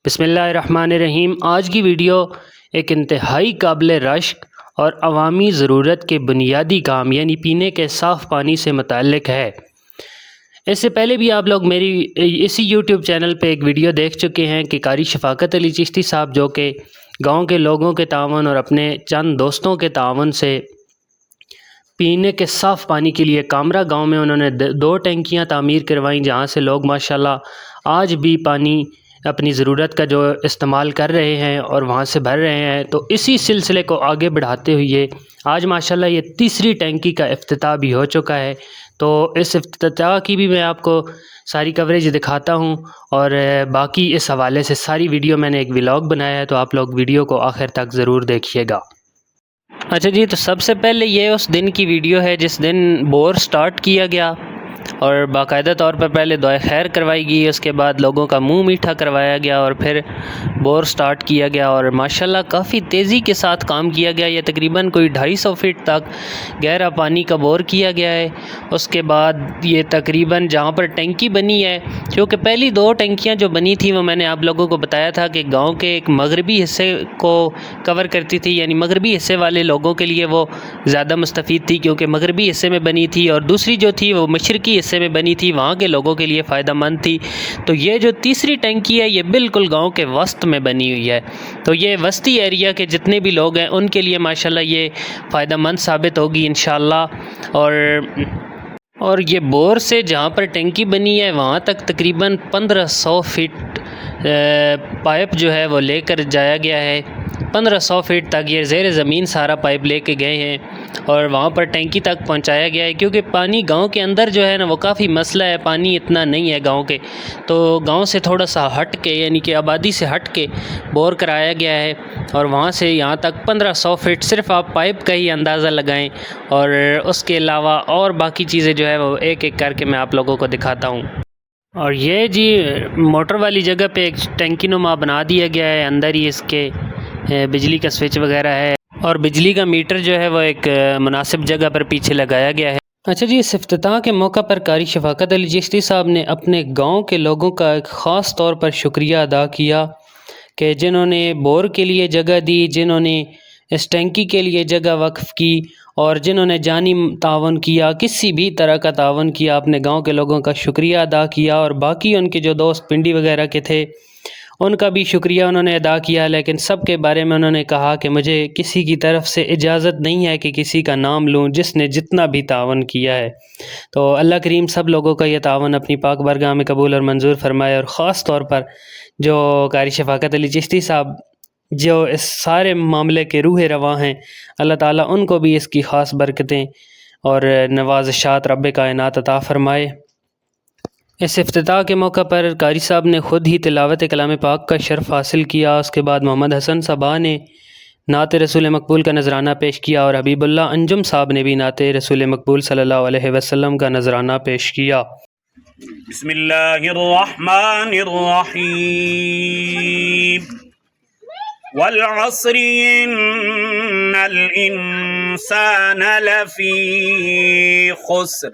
بسم اللہ الرحمن الرحیم۔ آج کی ویڈیو ایک انتہائی قابل رشک اور عوامی ضرورت کے بنیادی کام یعنی پینے کے صاف پانی سے متعلق ہے۔ اس سے پہلے بھی آپ لوگ میری اسی یوٹیوب چینل پہ ایک ویڈیو دیکھ چکے ہیں کہ قاری شفاقت علی چشتی صاحب جو کہ گاؤں کے لوگوں کے تعاون اور اپنے چند دوستوں کے تعاون سے پینے کے صاف پانی کے لیے کامرا گاؤں میں انہوں نے 2 ٹینکیاں تعمیر کروائیں، جہاں سے لوگ ماشاءاللہ آج بھی پانی اپنی ضرورت کا جو استعمال کر رہے ہیں اور وہاں سے بھر رہے ہیں۔ تو اسی سلسلے کو آگے بڑھاتے ہوئے آج ماشاءاللہ یہ تیسری ٹینکی کا افتتاح بھی ہو چکا ہے۔ تو اس افتتاح کی بھی میں آپ کو ساری کوریج دکھاتا ہوں، اور باقی اس حوالے سے ساری ویڈیو میں نے ایک ولاگ بنایا ہے، تو آپ لوگ ویڈیو کو آخر تک ضرور دیکھیے گا۔ اچھا جی، تو سب سے پہلے یہ اس دن کی ویڈیو ہے جس دن بور سٹارٹ کیا گیا اور باقاعدہ طور پر پہلے دعائے خیر کروائی گئی، اس کے بعد لوگوں کا منہ میٹھا کروایا گیا اور پھر بور سٹارٹ کیا گیا، اور ماشاءاللہ کافی تیزی کے ساتھ کام کیا گیا۔ یہ تقریباً کوئی 250 فٹ تک گہرا پانی کا بور کیا گیا ہے۔ اس کے بعد یہ تقریباً جہاں پر ٹینکی بنی ہے، کیونکہ پہلی 2 ٹینکیاں جو بنی تھی وہ میں نے آپ لوگوں کو بتایا تھا کہ گاؤں کے ایک مغربی حصے کو کور کرتی تھی، یعنی مغربی حصے والے لوگوں کے لیے وہ زیادہ مستفید تھی کیونکہ مغربی حصے میں بنی تھی، اور دوسری جو تھی وہ مشرقی حصے میں بنی تھی، وہاں کے لوگوں کے لیے فائدہ مند تھی۔ تو یہ جو تیسری ٹینکی ہے یہ بالکل گاؤں کے وسط میں بنی ہوئی ہے، تو یہ وسطی ایریا کے جتنے بھی لوگ ہیں ان کے لیے ماشاءاللہ یہ فائدہ مند ثابت ہوگی انشاءاللہ۔ اور یہ بور سے جہاں پر ٹینکی بنی ہے وہاں تک تقریباً 1500 فٹ پائپ جو ہے وہ لے کر جایا گیا ہے۔ 1500 فٹ تک یہ زیر زمین سارا پائپ لے کے گئے ہیں اور وہاں پر ٹینکی تک پہنچایا گیا ہے، کیونکہ پانی گاؤں کے اندر جو ہے نا وہ کافی مسئلہ ہے، پانی اتنا نہیں ہے گاؤں کے، تو گاؤں سے تھوڑا سا ہٹ کے یعنی کہ آبادی سے ہٹ کے بور کرایا گیا ہے، اور وہاں سے یہاں تک 1500 فٹ صرف آپ پائپ کا ہی اندازہ لگائیں، اور اس کے علاوہ اور باقی چیزیں جو ہے وہ ایک ایک کر کے میں آپ لوگوں کو دکھاتا ہوں۔ اور یہ جی موٹر والی جگہ پہ ایک ٹینکی نما بنا دیا گیا ہے، اندر ہی اس کے بجلی کا سوئچ وغیرہ ہے، اور بجلی کا میٹر جو ہے وہ ایک مناسب جگہ پر پیچھے لگایا گیا ہے۔ اچھا جی، اس افتتاح کے موقع پر قاری شفاقت علی چشتی صاحب نے اپنے گاؤں کے لوگوں کا ایک خاص طور پر شکریہ ادا کیا کہ جنہوں نے بور کے لیے جگہ دی، جنہوں نے اس ٹینکی کے لیے جگہ وقف کی، اور جنہوں نے جانی تعاون کیا، کسی بھی طرح کا تعاون کیا، اپنے گاؤں کے لوگوں کا شکریہ ادا کیا، اور باقی ان کے جو دوست پنڈی وغیرہ کے تھے ان کا بھی شکریہ انہوں نے ادا کیا، لیکن سب کے بارے میں انہوں نے کہا کہ مجھے کسی کی طرف سے اجازت نہیں ہے کہ کسی کا نام لوں جس نے جتنا بھی تعاون کیا ہے۔ تو اللہ کریم سب لوگوں کا یہ تعاون اپنی پاک بارگاہ میں قبول اور منظور فرمائے، اور خاص طور پر جو قاری شفاقت علی چشتی صاحب جو اس سارے معاملے کے روح رواں ہیں، اللہ تعالیٰ ان کو بھی اس کی خاص برکتیں اور نوازشات رب کائنات عطا فرمائے۔ اس افتتاح کے موقع پر قاری صاحب نے خود ہی تلاوت کلام پاک کا شرف حاصل کیا، اس کے بعد محمد حسن صبا نے نعت رسول مقبول کا نذرانہ پیش کیا، اور حبیب اللہ انجم صاحب نے بھی نعت رسول مقبول صلی اللہ علیہ وسلم کا نذرانہ پیش کیا۔ بسم اللہ الرحمن الرحیم والعصر ان الانسان لفی خسر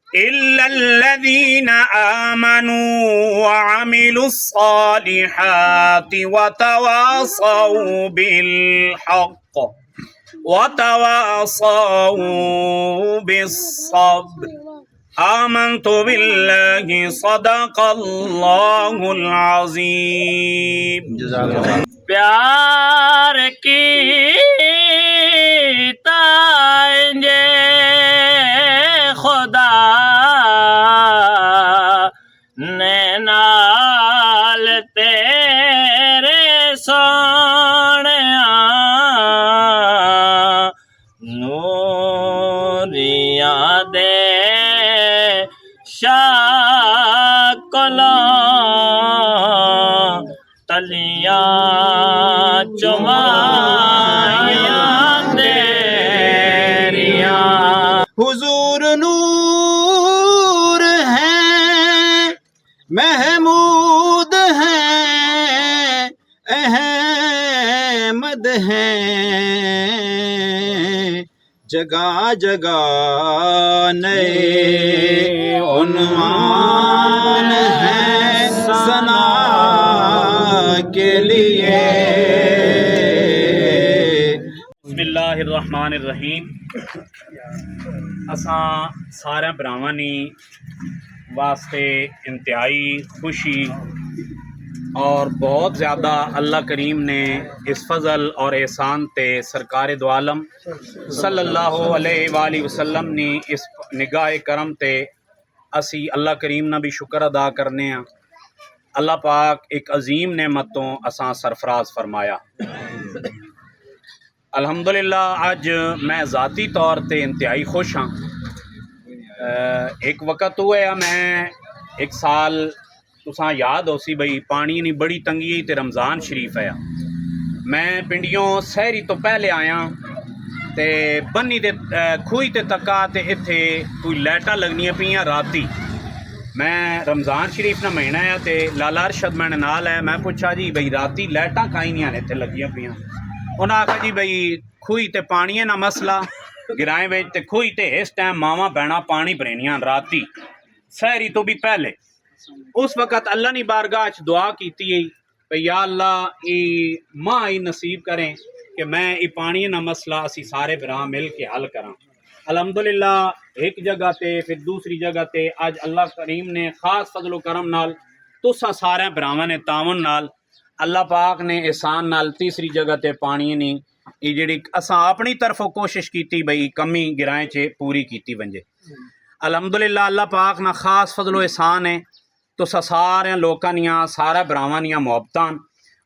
إلا الذين آمنوا وعملوا الصالحات وتواصوا بالحق وتواصوا بالصبر آمنت بالله صدق الله العظيم۔ پیار کی تائیں خدا نال تیرے سونیا نوریاں دے شاکلاں تلیاں چمائیاں تیریاں حضور نور ہیں محمود ہیں احمد ہیں، جگہ جگہ نئے عنوان ہیں، ثنا کے لیے. بسم اللہ الرحمن الرحیم. اساں سارے بھراواں نی واسطے انتہائی خوشی اور بہت زیادہ اللہ کریم نے اس فضل اور احسان تے سرکار دو عالم صلی اللہ علیہ وآلہ وسلم نے اس نگاہ کرم تے اسی اللہ کریم نہ بھی شکر ادا کرنے ہیں. اللہ پاک ایک عظیم نعمتوں اساں سرفراز فرمایا. الحمدللہ اج میں ذاتی طور تے انتہائی خوش ہاں. ایک وقت ہوا میں ایک سال تساں یاد ہو سی بھئی پانی نی بڑی تنگی تے رمضان شریف ہے. میں پنڈیوں سحری تو پہلے آیا تے بنی تے کھوئی تے تکا تے اتھے کوئی لائٹاں لگنیاں پیاں راتی. میں رمضان شریف نہ مہینہ ہے تے لالا ارشد میں نال ہے. میں پوچھا جی بھئی راتی لائٹاں کائیں نہیں اتھے لگیاں پیاں. انہاں آکھا جی بھئی کھوئی تے پانی نہ مسئلہ گرائیں وچ تے کھوئی تے اس ٹائم ماواں بہناں پانی بھرینیاں راتی سحری تو بھی پہلے. اس وقت اللہ نے بارگاہ دعا کیتی ہے بھئی یا اللہ ای ماں ای نصیب کریں کہ میں ای پانی نہ مسئلہ اسی سارے براں مل کے حل کراں. الحمدللہ ایک جگہ تے پھر دوسری جگہ تے اج اللہ کریم نے خاص فضل و کرم نال تساں سارے براواں نے تعاون نال اللہ پاک نے احسان نال تیسری جگہ تے پانی نہیں یہ جڑی اساں اپنی طرفوں کوشش کیتی بھئی کمی گرائیں چے پوری کیتی ونجے. الحمدللہ اللہ پاک نہ خاص فضل و احسان ہے. تساں سارے لوکاں نیاں سارے براواں نیاں محبتاں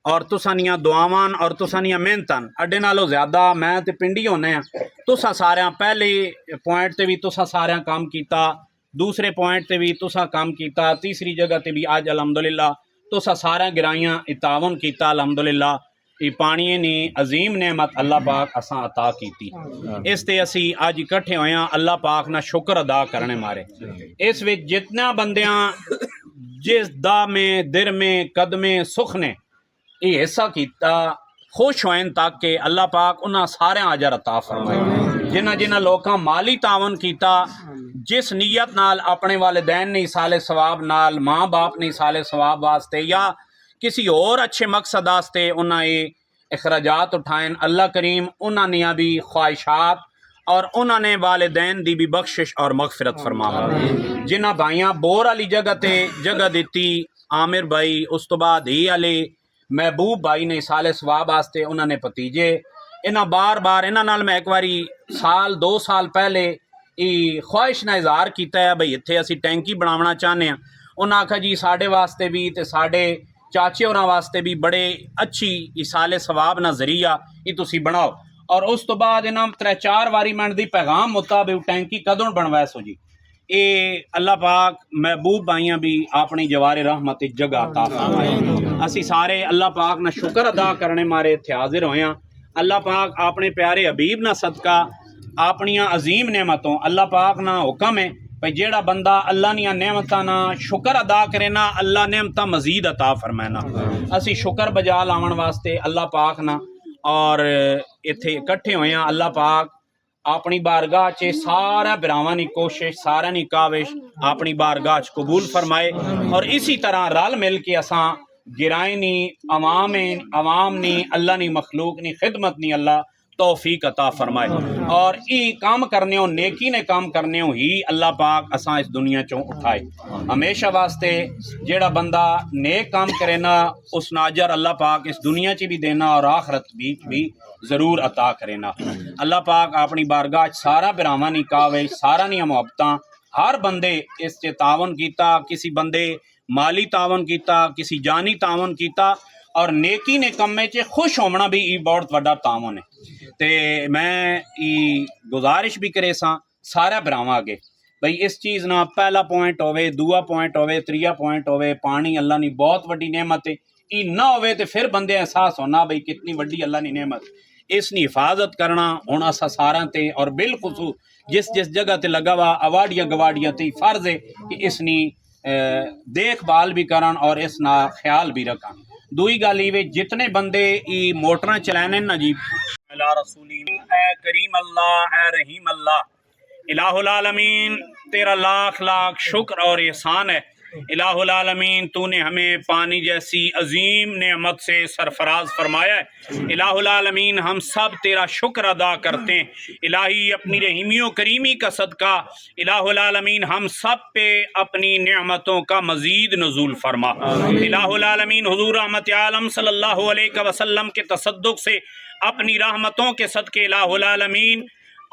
اور تساں نیاں دعاواں اور تساں نیاں محنتاں اڈے نالوں زیادہ میں تے پنڈی ہونے ہیں. تساں سارے پہلے پوائنٹ تے بھی تساں سارے کام کیتا, دوسرے پوائنٹ تے بھی تساں کام کیتا, تیسری جگہ تے بھی اج الحمدللہ تساں سارے گرائیاں تعاون کیتا. الحمدللہ یہ پانی نی عظیم نعمت اللہ پاک اساں عطا کیتی. اس تے اسی اج اکٹھے ہوئے ہیں اللہ پاک نہ شکر ادا کرنے مارے. اس وچ جتنا بندیاں جس دا میں در میں قدمے سکھ نے یہ حصہ کیتا خوش ہوئیں تاکہ اللہ پاک انہاں سارے اجر عطا فرمائے. جنہ جنہ لوکاں مالی تعاون کیتا جس نیت نال اپنے والدین نے سال ثواب نال ماں باپ نے سال ثواب واسطے یا کسی اور اچھے مقصد واسطے انہاں یہ اخراجات اٹھائیں اللہ کریم انہاں نے بھی خواہشات اور انہاں نے والدین دی بھی بخشش اور مغفرت فرماوا. جنہ بھائیاں بور والی جگہ تے جگہ دیتی عامر بھائی اس تو بعد ہی علی محبوب بھائی نے سال ثواب واسطے انہاں نے پتیجے انہاں بار بار انہاں نال میں ایک واری سال 2 سال پہلے خواہش نہ اظہار کیتا ہے بھئی اتھے اسی ٹینکی بناونا چاہنے ہیں. انہاں آکھا جی ساڈے واسطے بھی تے ساڈے چاچے ہوراں واسطے بھی بڑے اچھی سال ثواب نہ ذریعہ یہ تسی بناؤ. اور اس تو بعد انہاں 3-4 واری من دی پیغام مطابق ٹینکی کدوں بنوائے سو جی. اے اللہ پاک محبوب بھائیاں بھی اپنی جوار رحمت جگہ عطا فرمائے. اسی سارے اللہ پاک نہ شکر ادا کرنے مارے تھے حاضر ہوئے ہیں. اللہ پاک اپنے پیارے حبیب نہ صدقہ اپنیاں عظیم نعمتوں اللہ پاک نہ حکم ہے بھئی جیڑا بندہ اللہ نیاں نعمتاں نہ شکر ادا کرے نا اللہ نعمتاں مزید عطا فرمائے نا. اسی شکر بجا لاون واسطے اللہ پاک نہ اور اتھے اکٹھے ہوئے ہیں. اللہ پاک اپنی بارگاہ چے سارا براواں نی کوشش سارا نی کاوش اپنی بارگاہ چ قبول فرمائے. اور اسی طرح رل مل کے اساں گرائیں نی عوام نی اللہ نی مخلوق نی خدمت نی اللہ توفیق عطا فرمائے. اور ای کام کرنے ہو نیکی نے کام کرنے ہو ہی اللہ پاک اساں اس دنیا چوں اٹھائے. ہمیشہ واسطے جیڑا بندہ نیک کام کرے نا اس ناجر اللہ پاک اس دنیا چ بھی دینا اور آخرت بھی ضرور عطا کرے نا. اللہ پاک اپنی بارگاہ سارا براواں نی کاوش سارا نی محبتاں ہر بندے اس سے تعاون کیتا, کسی بندے مالی تعاون کیتا, کسی جانی تعاون کیتا اور نیکی نے کمے چے خوش ہونا بھی ای بہت بڑا تعاون ہے. تے میں ای گزارش بھی کرے ساں سارا براواں آگے بھئی اس چیز نہ پہلا پوائنٹ ہوئے, دوسرا پوائنٹ ہوئے, تیسرا پوائنٹ ہوئے. پانی اللہ نے بہت وڈی نعمت ہے. ای نہ ہوئے تے پھر بندے احساس ہونا بھئی کتنی وڈی اللہ نے نعمت. اس نے حفاظت کرنا ہونا اسا ساراں تے اور بالخصوص جس جگہ تے لگا ہوا اواڑیاں گواڑیاں تے فرض ہے کہ اس نے دیکھ بھال بھی کرن اور اس نا خیال بھی رکھن. دوئی گل یہ جتنے بندے ای موٹراں چلانے نا جی رسولی اے کریم اللہ اے رحیم اللہ الہ العالمین تیرا لاکھ لاکھ شکر اور احسان ہے الہ العالمین تو نے ہمیں پانی جیسی عظیم نعمت سے سرفراز فرمایا ہے۔ الہ العالمین ہم سب تیرا شکر ادا کرتے ہیں۔ الہی اپنی رحیمی و کریمی کا صدقہ الہ العالمین ہم سب پہ اپنی نعمتوں کا مزید نزول فرما۔ الہ العالمین حضور رحمت عالم صلی اللہ علیہ وسلم کے تصدق سے اپنی رحمتوں کے صدقے الہ العالمین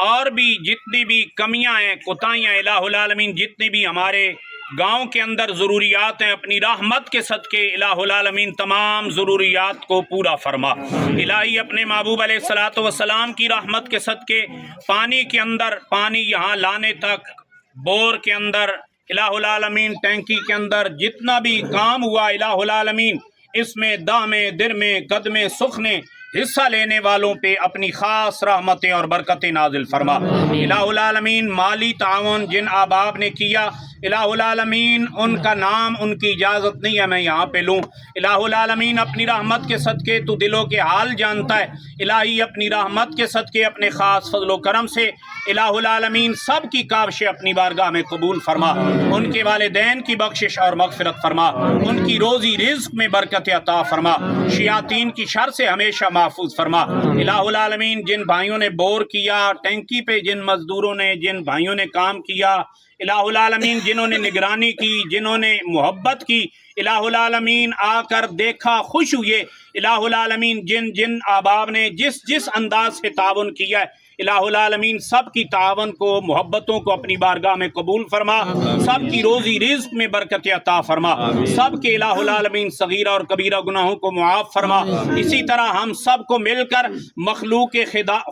اور بھی جتنی بھی کمیاں ہیں کوتاہیاں الہ العالمین جتنی بھی ہمارے گاؤں کے اندر ضروریات ہیں اپنی رحمت کے صدقے الہ العالمین تمام ضروریات کو پورا فرما۔ الہی اپنے محبوب علیہ الصلوۃ والسلام کی رحمت کے صدقے پانی کے اندر پانی یہاں لانے تک بور کے اندر الہ العالمین ٹینکی کے اندر جتنا بھی کام ہوا الہ العالمین اس میں دامے درمے قدمے سخنے حصہ لینے والوں پہ اپنی خاص رحمتیں اور برکتیں نازل فرما۔ الہ العالمین مالی تعاون جن احباب نے کیا الہ العالمین ان کا نام ان کی اجازت نہیں ہے میں یہاں پہ لوں۔ الہ العالمین اپنی رحمت کے صدقے تو دلوں کے حال جانتا ہے۔ الہی اپنی رحمت کے صدقے اپنے خاص فضل و کرم سے الہ العالمین سب کی کاوشیں اپنی بارگاہ میں قبول فرما۔ ان کے والدین کی بخشش اور مغفرت فرما، ان کی روزی رزق میں برکت عطا فرما، شیاطین کی شر سے ہمیشہ محفوظ فرما۔ الہ العالمین جن بھائیوں نے بور کیا ٹینکی پہ جن مزدوروں نے جن بھائیوں نے کام کیا الہ العالمین جنہوں نے نگرانی کی جنہوں نے محبت کی الہ العالمین آ کر دیکھا خوش ہوئے الہ العالمین جن جن احباب نے جس جس انداز سے تعاون کیا ہے الہ العالمین سب کی تعاون کو محبتوں کو اپنی بارگاہ میں قبول فرما، سب کی روزی رزق میں برکت عطا فرما، سب کے الہ العالمین صغیرہ اور کبیرہ گناہوں کو معاف فرما۔ اسی طرح ہم سب کو مل کر مخلوق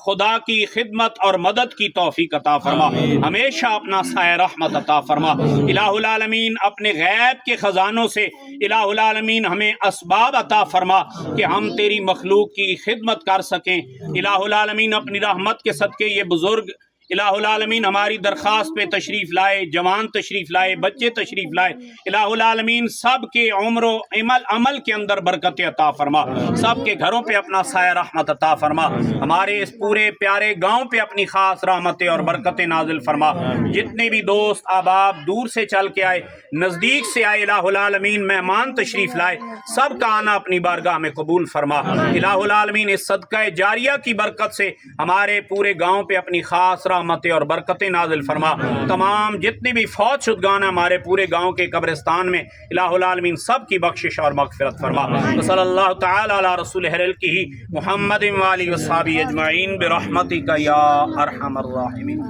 خدا کی خدمت اور مدد کی توفیق عطا فرما، ہمیشہ اپنا سایہ رحمت عطا فرما۔ الہ العالمین اپنے غیب کے خزانوں سے الہ العالمین ہمیں اسباب عطا فرما کہ ہم تیری مخلوق کی خدمت کر سکیں۔ الہ العالمین اپنی رحمت کے صدقے یہ بزرگ الہ العالمین ہماری درخواست پہ تشریف لائے، جوان تشریف لائے، بچے تشریف لائے، الہ العالمین سب کے عمر و عمل کے اندر برکت عطا فرما، سب کے گھروں پہ اپنا سایہ رحمت عطا فرما، ہمارے اس پورے پیارے گاؤں پہ اپنی خاص رحمتیں اور برکتیں نازل فرما۔ جتنے بھی دوست احباب دور سے چل کے آئے نزدیک سے آئے الہ العالمین مہمان تشریف لائے سب کا آنا اپنی بارگاہ میں قبول فرما۔ الہ العالمین اس صدقہ جاریہ کی برکت سے ہمارے پورے گاؤں پہ اپنی خاص رحمتیں اور برکتیں نازل فرما۔ تمام جتنی بھی فوت شدگان ہیں ہمارے پورے گاؤں کے قبرستان میں الہ العالمین سب کی بخشش اور مغفرت فرما۔ صلی اللہ تعالی علی رسول ہی محمد وآلہ وصحبہ اجمعین برحمتک یا ارحم الراحمین۔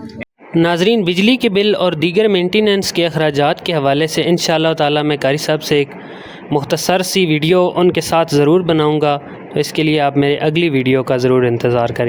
ناظرین بجلی کے بل اور دیگر مینٹیننس کے اخراجات کے حوالے سے انشاءاللہ تعالی میں قاری صاحب سے ایک مختصر سی ویڈیو ان کے ساتھ ضرور بناؤں گا، تو اس کے لیے آپ میرے اگلی ویڈیو کا ضرور انتظار کریں۔